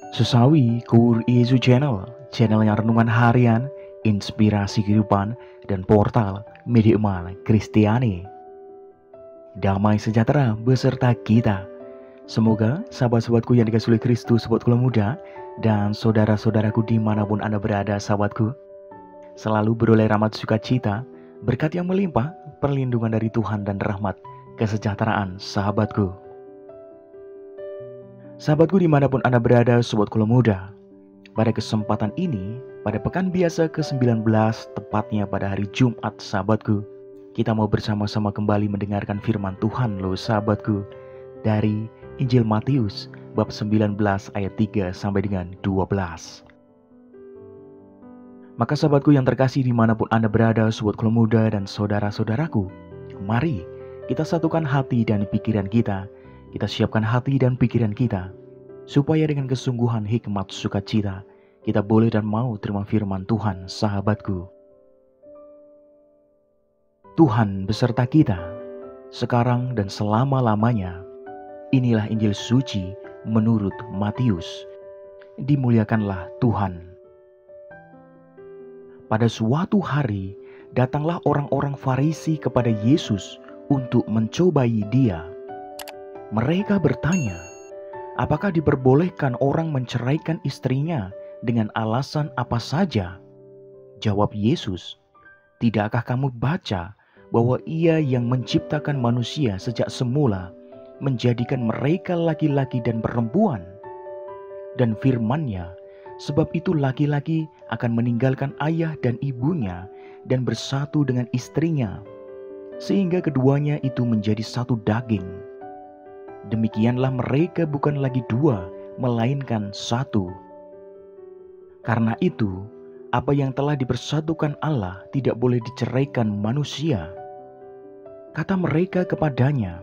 Sesawi Kur Isu channelnya renungan harian, inspirasi kehidupan, dan portal media iman Kristiani. Damai sejahtera beserta kita. Semoga sahabat-sahabatku yang dikasihi oleh Kristus, sahabatku muda, dan saudara-saudaraku dimanapun Anda berada, sahabatku, selalu beroleh rahmat sukacita, berkat yang melimpah, perlindungan dari Tuhan dan rahmat, kesejahteraan, sahabatku. Sahabatku dimanapun Anda berada, sahabatku muda, pada kesempatan ini, pada pekan biasa ke-19, tepatnya pada hari Jumat, sahabatku, kita mau bersama-sama kembali mendengarkan firman Tuhan loh sahabatku, dari Injil Matius, bab 19 ayat 3 sampai dengan 12. Maka sahabatku yang terkasih dimanapun Anda berada, sahabatku muda dan saudara-saudaraku, mari kita satukan hati dan pikiran kita. Kita siapkan hati dan pikiran kita, supaya dengan kesungguhan hikmat sukacita, kita boleh dan mau terima firman Tuhan, sahabatku. Tuhan beserta kita, sekarang dan selama-lamanya. Inilah Injil suci menurut Matius. Dimuliakanlah Tuhan. Pada suatu hari, datanglah orang-orang Farisi kepada Yesus untuk mencobai Dia. Mereka bertanya, apakah diperbolehkan orang menceraikan istrinya dengan alasan apa saja? Jawab Yesus, tidakkah kamu baca bahwa Ia yang menciptakan manusia sejak semula menjadikan mereka laki-laki dan perempuan? Dan firman-Nya, sebab itu laki-laki akan meninggalkan ayah dan ibunya dan bersatu dengan istrinya, sehingga keduanya itu menjadi satu daging. Demikianlah mereka bukan lagi dua, melainkan satu. Karena itu, apa yang telah dipersatukan Allah tidak boleh diceraikan manusia. Kata mereka kepadanya,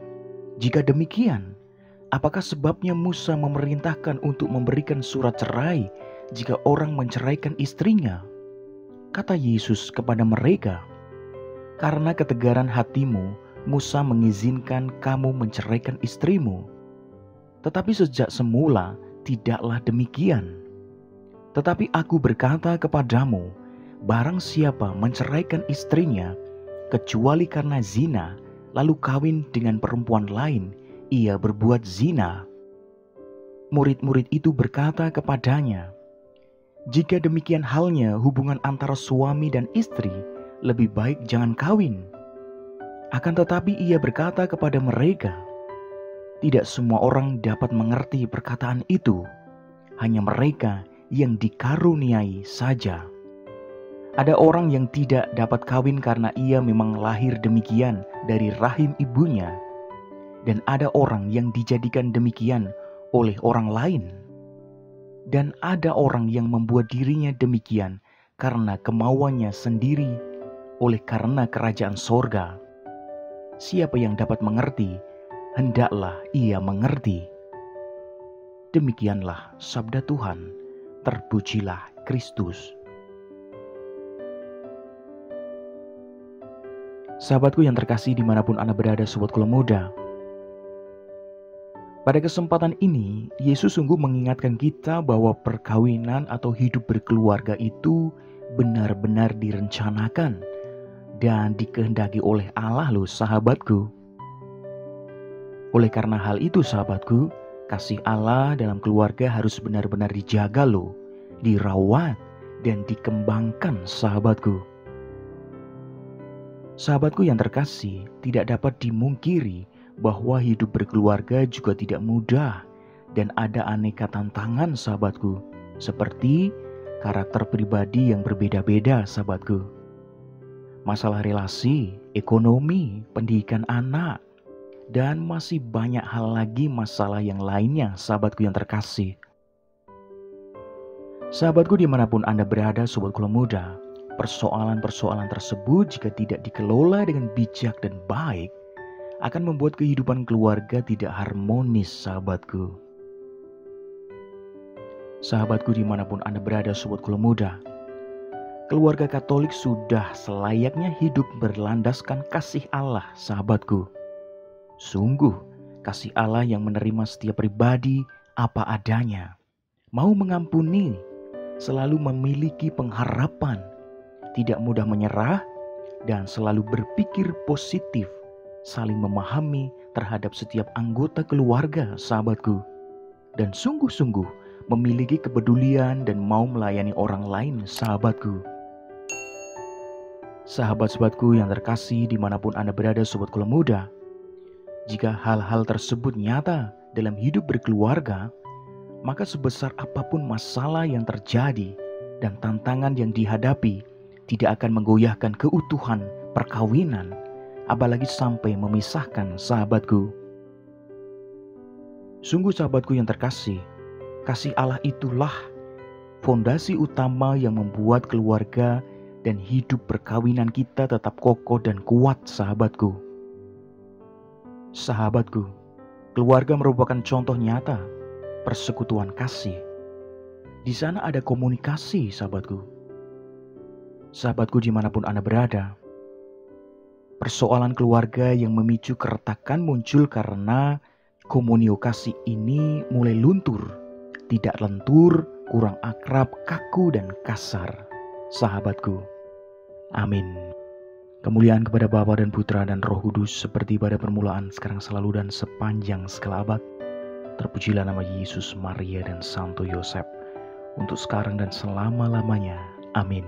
jika demikian, apakah sebabnya Musa memerintahkan untuk memberikan surat cerai jika orang menceraikan istrinya? Kata Yesus kepada mereka, karena ketegaran hatimu, Musa mengizinkan kamu menceraikan istrimu. Tetapi sejak semula tidaklah demikian. Tetapi aku berkata kepadamu, barang siapa menceraikan istrinya, kecuali karena zina, lalu kawin dengan perempuan lain, ia berbuat zina. Murid-murid itu berkata kepadanya, jika demikian halnya hubungan antara suami dan istri, lebih baik jangan kawin. Akan tetapi ia berkata kepada mereka, tidak semua orang dapat mengerti perkataan itu, hanya mereka yang dikaruniai saja. Ada orang yang tidak dapat kawin karena ia memang lahir demikian dari rahim ibunya, dan ada orang yang dijadikan demikian oleh orang lain. Dan ada orang yang membuat dirinya demikian karena kemauannya sendiri, oleh karena kerajaan sorga. Siapa yang dapat mengerti, hendaklah ia mengerti. Demikianlah sabda Tuhan, terpujilah Kristus. Sahabatku yang terkasih dimanapun Anda berada, sahabatku muda, pada kesempatan ini, Yesus sungguh mengingatkan kita bahwa perkawinan atau hidup berkeluarga itu benar-benar direncanakan dan dikehendaki oleh Allah loh sahabatku. Oleh karena hal itu sahabatku, kasih Allah dalam keluarga harus benar-benar dijaga loh, dirawat dan dikembangkan sahabatku. Sahabatku yang terkasih, tidak dapat dimungkiri bahwa hidup berkeluarga juga tidak mudah dan ada aneka tantangan sahabatku, seperti karakter pribadi yang berbeda-beda sahabatku. Masalah relasi, ekonomi, pendidikan anak, dan masih banyak hal lagi masalah yang lainnya sahabatku yang terkasih. Sahabatku dimanapun Anda berada, sahabatku muda, persoalan-persoalan tersebut jika tidak dikelola dengan bijak dan baik, akan membuat kehidupan keluarga tidak harmonis sahabatku. Sahabatku dimanapun Anda berada, sahabatku muda, keluarga Katolik sudah selayaknya hidup berlandaskan kasih Allah sahabatku. Sungguh kasih Allah yang menerima setiap pribadi apa adanya, mau mengampuni, selalu memiliki pengharapan, tidak mudah menyerah, dan selalu berpikir positif, saling memahami terhadap setiap anggota keluarga, sahabatku, dan sungguh-sungguh memiliki kepedulian dan mau melayani orang lain, sahabatku. Sahabat-sahabatku yang terkasih dimanapun Anda berada, sobat Kula Muda, jika hal-hal tersebut nyata dalam hidup berkeluarga, maka sebesar apapun masalah yang terjadi dan tantangan yang dihadapi tidak akan menggoyahkan keutuhan perkawinan, apalagi sampai memisahkan, sahabatku. Sungguh sahabatku yang terkasih, kasih Allah itulah fondasi utama yang membuat keluarga dan hidup perkawinan kita tetap kokoh dan kuat, sahabatku. Sahabatku, keluarga merupakan contoh nyata persekutuan kasih. Di sana ada komunikasi, sahabatku. Sahabatku dimanapun Anda berada, persoalan keluarga yang memicu keretakan muncul karena komunikasi ini mulai luntur, tidak lentur, kurang akrab, kaku dan kasar, sahabatku. Amin. Kemuliaan kepada Bapa dan Putra dan Roh Kudus seperti pada permulaan, sekarang, selalu, dan sepanjang segala abad. Terpujilah nama Yesus, Maria, dan Santo Yosef, untuk sekarang dan selama-lamanya. Amin.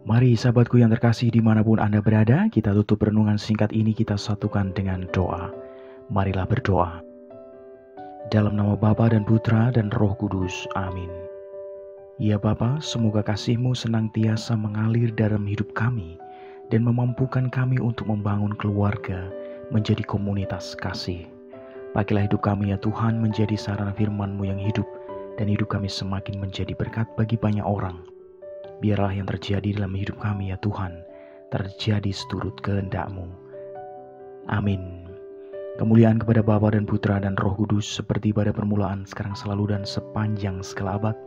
Mari sahabatku yang terkasih dimanapun Anda berada, kita tutup renungan singkat ini, kita satukan dengan doa. Marilah berdoa. Dalam nama Bapa dan Putra dan Roh Kudus. Amin. Ya Bapa, semoga kasih-Mu senantiasa mengalir dalam hidup kami dan memampukan kami untuk membangun keluarga menjadi komunitas kasih. Pakilah hidup kami ya Tuhan menjadi sarana firman-Mu yang hidup, dan hidup kami semakin menjadi berkat bagi banyak orang. Biarlah yang terjadi dalam hidup kami ya Tuhan, terjadi seturut kehendak-Mu. Amin. Kemuliaan kepada Bapa dan Putra dan Roh Kudus seperti pada permulaan, sekarang, selalu, dan sepanjang segala abad.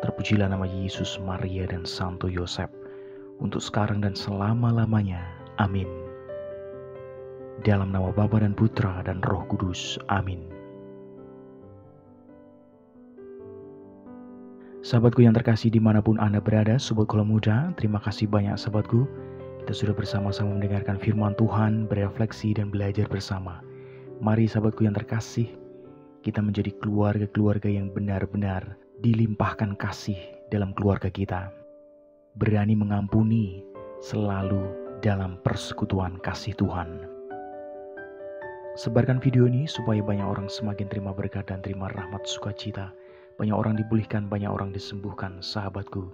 Terpujilah nama Yesus, Maria, dan Santo Yosef, untuk sekarang dan selama-lamanya. Amin. Dalam nama Bapa dan Putra dan Roh Kudus. Amin. Sahabatku yang terkasih dimanapun Anda berada, Sobat Kula Muda, terima kasih banyak sahabatku. Kita sudah bersama-sama mendengarkan firman Tuhan, berefleksi dan belajar bersama. Mari sahabatku yang terkasih, kita menjadi keluarga-keluarga yang benar-benar dilimpahkan kasih dalam keluarga kita. Berani mengampuni, selalu dalam persekutuan kasih Tuhan. Sebarkan video ini supaya banyak orang semakin terima berkat dan terima rahmat sukacita. Banyak orang dipulihkan, banyak orang disembuhkan, sahabatku.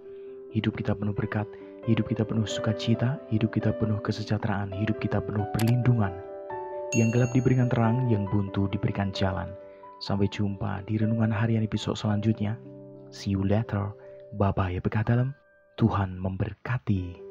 Hidup kita penuh berkat, hidup kita penuh sukacita, hidup kita penuh kesejahteraan, hidup kita penuh perlindungan. Yang gelap diberikan terang, yang buntu diberikan jalan. Sampai jumpa di renungan harian episode selanjutnya. See you later. Bye-bye ya berkat dalam. Tuhan memberkati.